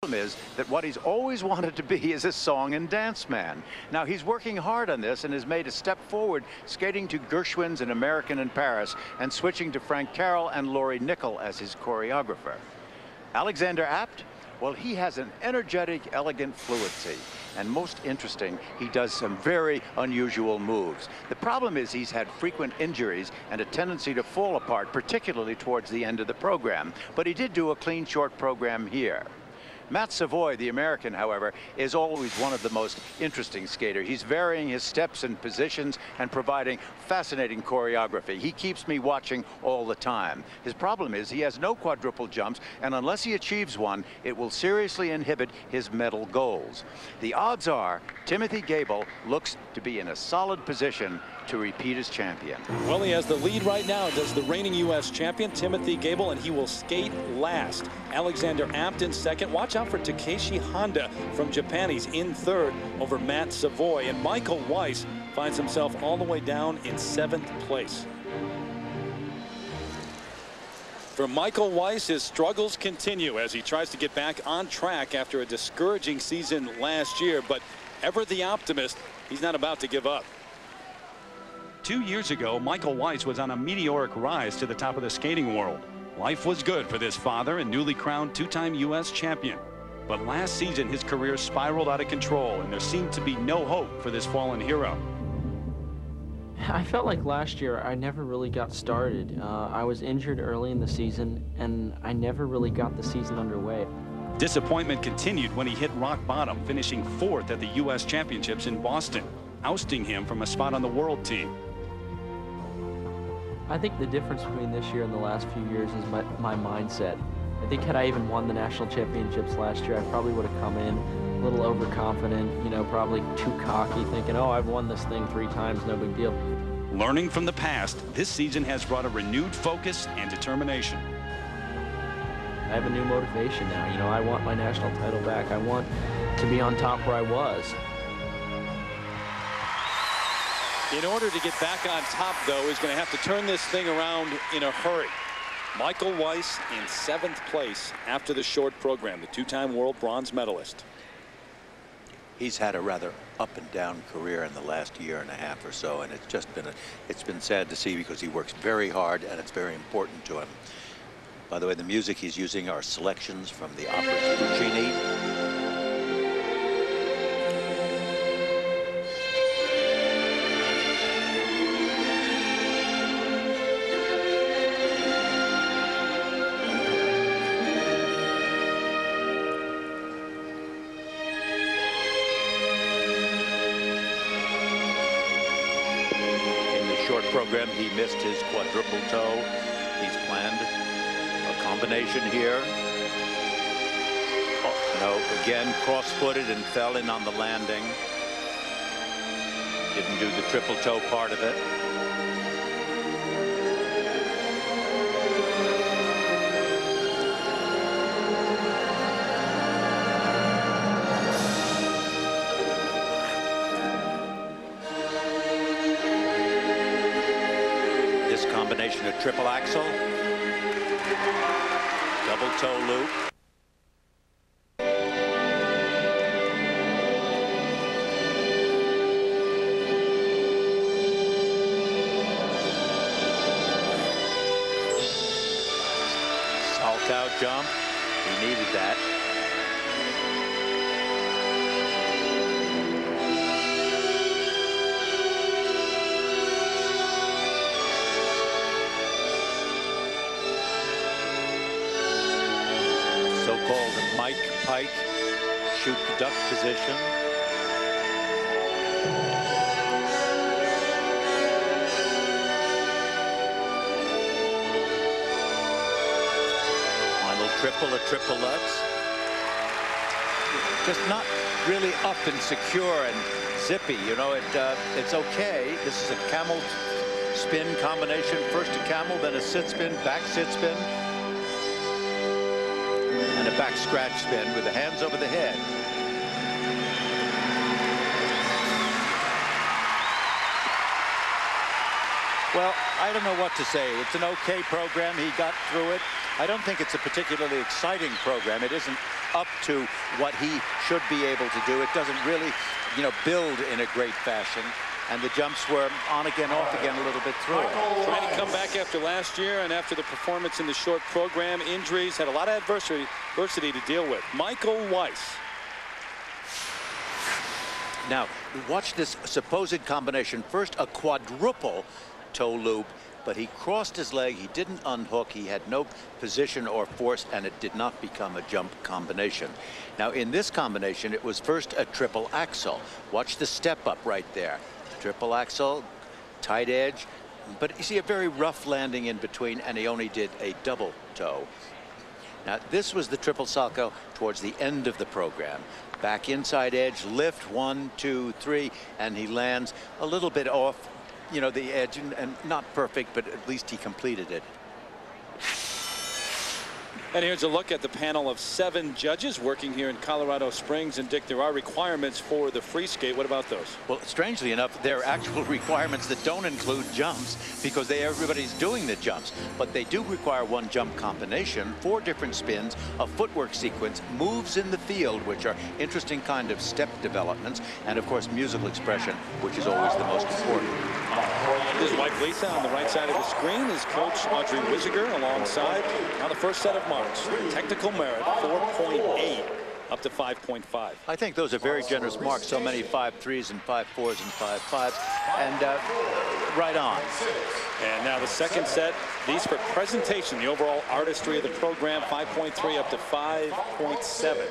Is that what he's always wanted to be is a song and dance man. Now he's working hard on this and has made a step forward, skating to Gershwin's An American in Paris and switching to Frank Carroll and Laurie Nickel as his choreographer. Alexander Apt, well, he has an energetic, elegant fluency. And most interesting, he does some very unusual moves. The problem is he's had frequent injuries and a tendency to fall apart, particularly towards the end of the program. But he did do a clean short program here. Matt Savoy, the American, however, is always one of the most interesting skaters. He's varying his steps and positions and providing fascinating choreography. He keeps me watching all the time. His problem is he has no quadruple jumps, and unless he achieves one, it will seriously inhibit his medal goals. The odds are Timothy Gable looks to be in a solid position to repeat as champion. Well, he has the lead right now. Does the reigning U.S. champion Timothy Gable, and he will skate last. Alexander Apt in second. Watch out for Takeshi Honda from Japan. He's in third over Matt Savoy. And Michael Weiss finds himself all the way down in 7th place. For Michael Weiss, his struggles continue as he tries to get back on track after a discouraging season last year. But ever the optimist, he's not about to give up. 2 years ago, Michael Weiss was on a meteoric rise to the top of the skating world. Life was good for this father and newly crowned two-time U.S. champion. But last season, his career spiraled out of control, and there seemed to be no hope for this fallen hero. I felt like last year I never really got started. I was injured early in the season, and I never really got the season underway. Disappointment continued when he hit rock bottom, finishing 4th at the U.S. Championships in Boston, ousting him from a spot on the world team. I think the difference between this year and the last few years is my mindset. I think had I even won the national championships last year, I probably would have come in a little overconfident, you know, probably too cocky, thinking, oh, I've won this thing 3 times, no big deal. Learning from the past, this season has brought a renewed focus and determination. I have a new motivation now. You know, I want my national title back. I want to be on top where I was. In order to get back on top, though, he's going to have to turn this thing around in a hurry. Michael Weiss in 7th place after the short program, the 2-time world bronze medalist. He's had a rather up and down career in the last year and a half or so, and it's been sad to see because he works very hard and it's very important to him. By the way, the music he's using are selections from the operas Puccini. Short program, he missed his quadruple toe. He's planned a combination here. Oh, no, again, cross-footed and fell in on the landing. Didn't do the triple toe part of it. Combination of triple axel, double toe loop. Salt out jump. He needed that. So-called Mike Pike shoot duck position. Final triple or triplets. Just not really up and secure and zippy. You know, it's okay. This is a camel spin combination. First a camel, then a sit spin, back sit spin. And a back scratch spin with the hands over the head. Well, I don't know what to say. It's an okay program. He got through it. I don't think it's a particularly exciting program. It isn't up to what he should be able to do. It doesn't really, build in a great fashion. And the jumps were on again, off again a little bit through it. Trying to come back after last year and after the performance in the short program, injuries, had a lot of adversity to deal with. Michael Weiss. Now, watch this supposed combination. First, a quadruple toe loop, but he crossed his leg. He didn't unhook. He had no position or force, and it did not become a jump combination. Now, in this combination, it was first a triple axel. Watch the step up right there. Triple axel, tight edge, but you see a very rough landing in between, and he only did a double toe. Now, this was the triple salto towards the end of the program. Back inside edge, lift, 1, 2, 3, and he lands a little bit off, the edge, and not perfect, but at least he completed it. And here's a look at the panel of 7 judges working here in Colorado Springs. And Dick, there are requirements for the free skate. What about those? Well, strangely enough, there are actual requirements that don't include jumps because everybody's doing the jumps. But they do require 1 jump combination, 4 different spins, a footwork sequence, moves in the field, which are interesting kind of step developments, and of course musical expression, which is always the most important. This is White Lisa on the right side of the screen. His coach Audrey Wisiger alongside on the first set of marks. Technical merit 4.8 up to 5.5. I think those are very generous marks. So many 5.3s and 5.4s and 5.5s, and right on. And now the second set, these for presentation, the overall artistry of the program, 5.3 up to 5.7.